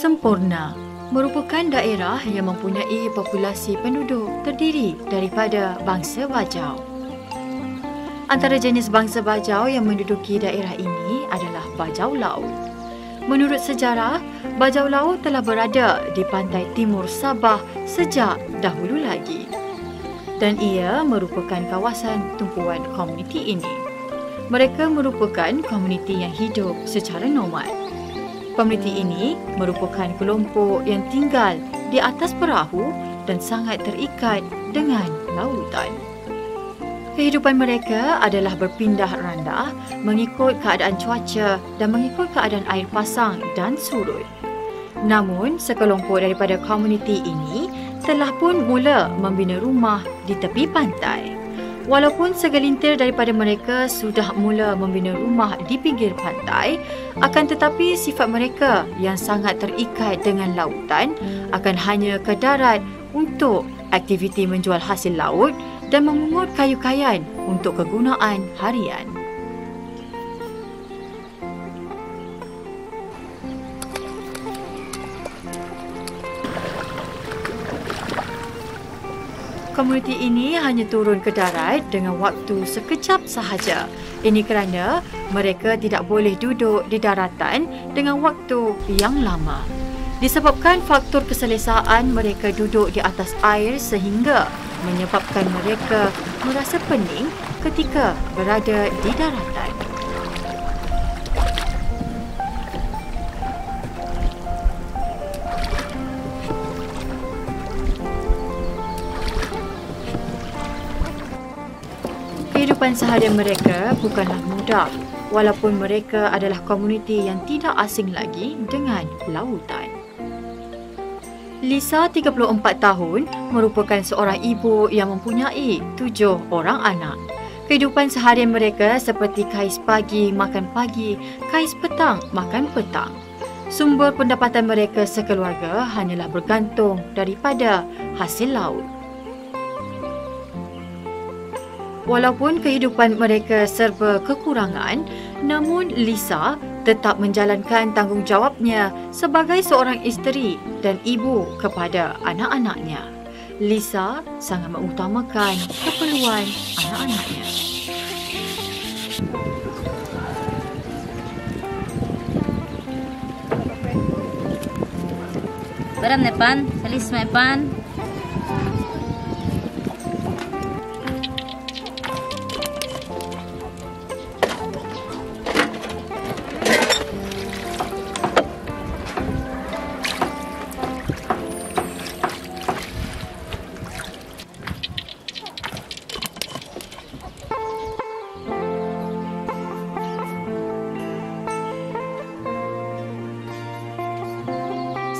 Sempurna merupakan daerah yang mempunyai populasi penduduk terdiri daripada bangsa Bajau. Antara jenis bangsa Bajau yang menduduki daerah ini adalah Bajau Laut. Menurut sejarah, Bajau Laut telah berada di pantai timur Sabah sejak dahulu lagi. Dan ia merupakan kawasan tumpuan komuniti ini. Mereka merupakan komuniti yang hidup secara nomad. Komuniti ini merupakan kelompok yang tinggal di atas perahu dan sangat terikat dengan lautan. Kehidupan mereka adalah berpindah randah mengikut keadaan cuaca dan mengikut keadaan air pasang dan surut. Namun, sekelompok daripada komuniti ini telah pun mula membina rumah di tepi pantai. Walaupun segelintir daripada mereka sudah mula membina rumah di pinggir pantai, akan tetapi sifat mereka yang sangat terikat dengan lautan akan hanya ke darat untuk aktiviti menjual hasil laut dan memungut kayu-kayan untuk kegunaan harian. Komuniti ini hanya turun ke darat dengan waktu sekejap sahaja. Ini kerana mereka tidak boleh duduk di daratan dengan waktu yang lama. Disebabkan faktor keselesaan mereka duduk di atas air sehingga menyebabkan mereka merasa pening ketika berada di daratan. Kehidupan seharian mereka bukanlah mudah, walaupun mereka adalah komuniti yang tidak asing lagi dengan lautan. Lisa, 34 tahun, merupakan seorang ibu yang mempunyai 7 orang anak. Kehidupan seharian mereka seperti kais pagi makan pagi, kais petang makan petang. Sumber pendapatan mereka sekeluarga hanyalah bergantung daripada hasil laut. Walaupun kehidupan mereka serba kekurangan, namun Lisa tetap menjalankan tanggungjawabnya sebagai seorang isteri dan ibu kepada anak-anaknya. Lisa sangat mengutamakan keperluan anak-anaknya. Beram depan, salis depan.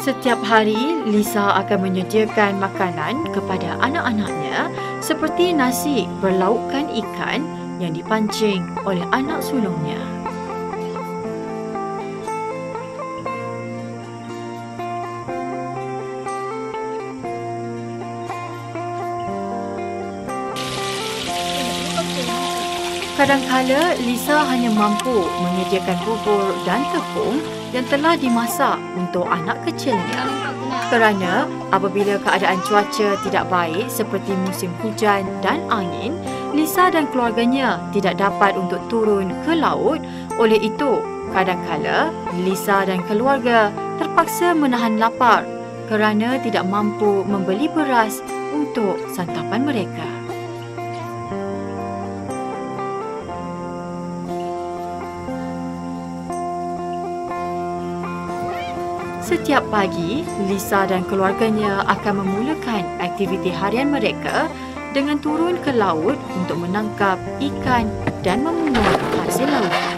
Setiap hari, Lisa akan menyediakan makanan kepada anak-anaknya seperti nasi berlaukkan ikan yang dipancing oleh anak sulungnya. Kadangkala, Lisa hanya mampu menyediakan bubur dan tepung yang telah dimasak untuk anak kecilnya. Kerana apabila keadaan cuaca tidak baik seperti musim hujan dan angin, Lisa dan keluarganya tidak dapat untuk turun ke laut. Oleh itu, kadangkala Lisa dan keluarga terpaksa menahan lapar kerana tidak mampu membeli beras untuk santapan mereka. Setiap pagi, Lisa dan keluarganya akan memulakan aktiviti harian mereka dengan turun ke laut untuk menangkap ikan dan memungut hasil lautan.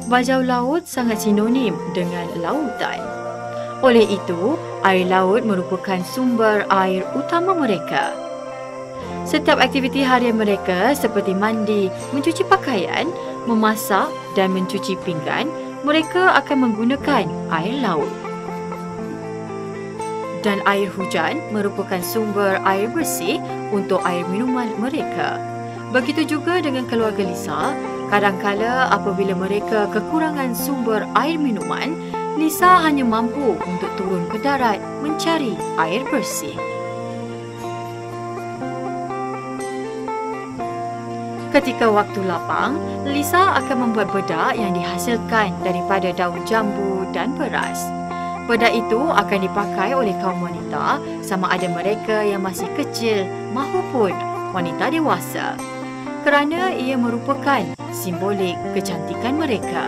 Bajau laut sangat sinonim dengan lautan. Oleh itu, air laut merupakan sumber air utama mereka. Setiap aktiviti harian mereka seperti mandi, mencuci pakaian, memasak dan mencuci pinggan, mereka akan menggunakan air laut. Dan air hujan merupakan sumber air bersih untuk air minuman mereka. Begitu juga dengan keluarga Lisa. Kadangkala apabila mereka kekurangan sumber air minuman, Lisa hanya mampu untuk turun ke darat mencari air bersih. Ketika waktu lapang, Lisa akan membuat bedak yang dihasilkan daripada daun jambu dan beras. Bedak itu akan dipakai oleh kaum wanita sama ada mereka yang masih kecil mahupun wanita dewasa, kerana ia merupakan simbolik kecantikan mereka.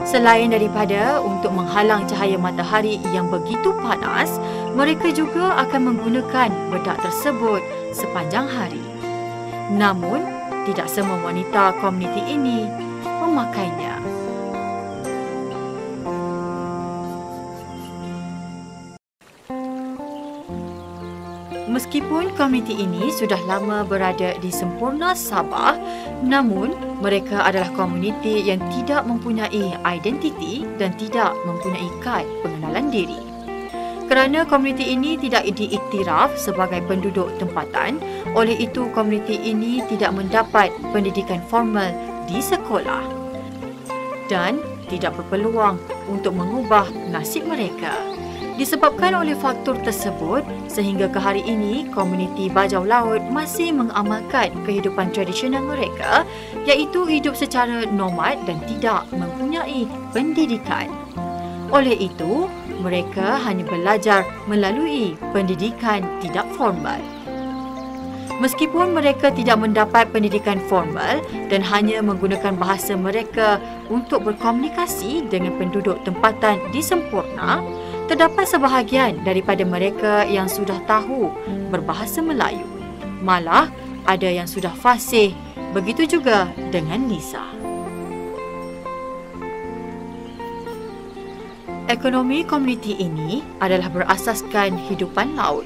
Selain daripada untuk menghalang cahaya matahari yang begitu panas, mereka juga akan menggunakan bedak tersebut sepanjang hari. Namun, tidak semua wanita komuniti ini memakainya. Meskipun komuniti ini sudah lama berada di Semporna, Sabah, namun mereka adalah komuniti yang tidak mempunyai identiti dan tidak mempunyai kad pengenalan diri. Kerana komuniti ini tidak diiktiraf sebagai penduduk tempatan, oleh itu komuniti ini tidak mendapat pendidikan formal di sekolah dan tidak berpeluang untuk mengubah nasib mereka. Disebabkan oleh faktor tersebut, sehingga ke hari ini, komuniti bajau laut masih mengamalkan kehidupan tradisional mereka, iaitu hidup secara nomad dan tidak mempunyai pendidikan. Oleh itu, mereka hanya belajar melalui pendidikan tidak formal. Meskipun mereka tidak mendapat pendidikan formal dan hanya menggunakan bahasa mereka untuk berkomunikasi dengan penduduk tempatan di Semporna, terdapat sebahagian daripada mereka yang sudah tahu berbahasa Melayu. Malah, ada yang sudah fasih. Begitu juga dengan Lisa. Ekonomi komuniti ini adalah berasaskan hidupan laut.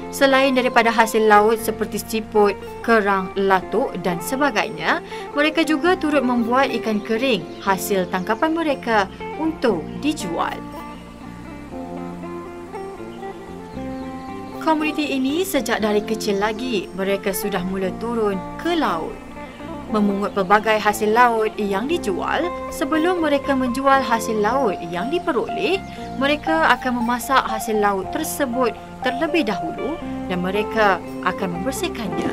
Selain daripada hasil laut seperti siput, kerang, latuk dan sebagainya, mereka juga turut membuat ikan kering hasil tangkapan mereka untuk dijual. Komuniti ini sejak dari kecil lagi mereka sudah mula turun ke laut, memungut pelbagai hasil laut yang dijual. Sebelum mereka menjual hasil laut yang diperoleh, mereka akan memasak hasil laut tersebut terlebih dahulu dan mereka akan membersihkannya.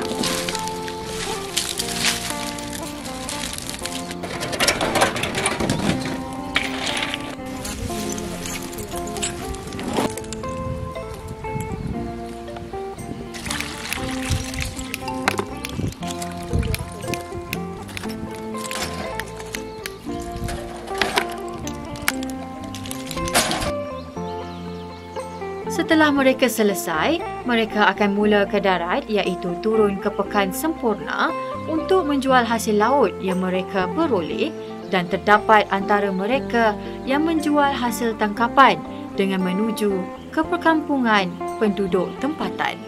Setelah mereka selesai, mereka akan mula ke darat iaitu turun ke Pekan Semporna untuk menjual hasil laut yang mereka peroleh dan terdapat antara mereka yang menjual hasil tangkapan dengan menuju ke perkampungan penduduk tempatan.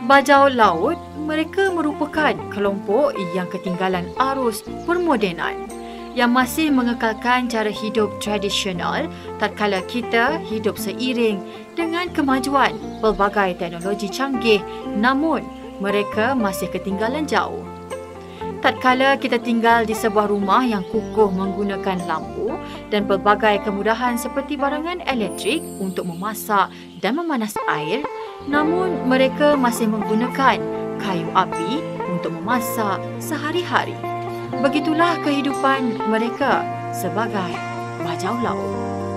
Bajau laut, mereka merupakan kelompok yang ketinggalan arus permodenan, yang masih mengekalkan cara hidup tradisional tatkala kita hidup seiring dengan kemajuan pelbagai teknologi canggih, namun mereka masih ketinggalan jauh. Tatkala kita tinggal di sebuah rumah yang kukuh menggunakan lampu dan pelbagai kemudahan seperti barangan elektrik untuk memasak dan memanas air, namun mereka masih menggunakan kayu api untuk memasak sehari-hari. Begitulah kehidupan mereka sebagai bajau laut.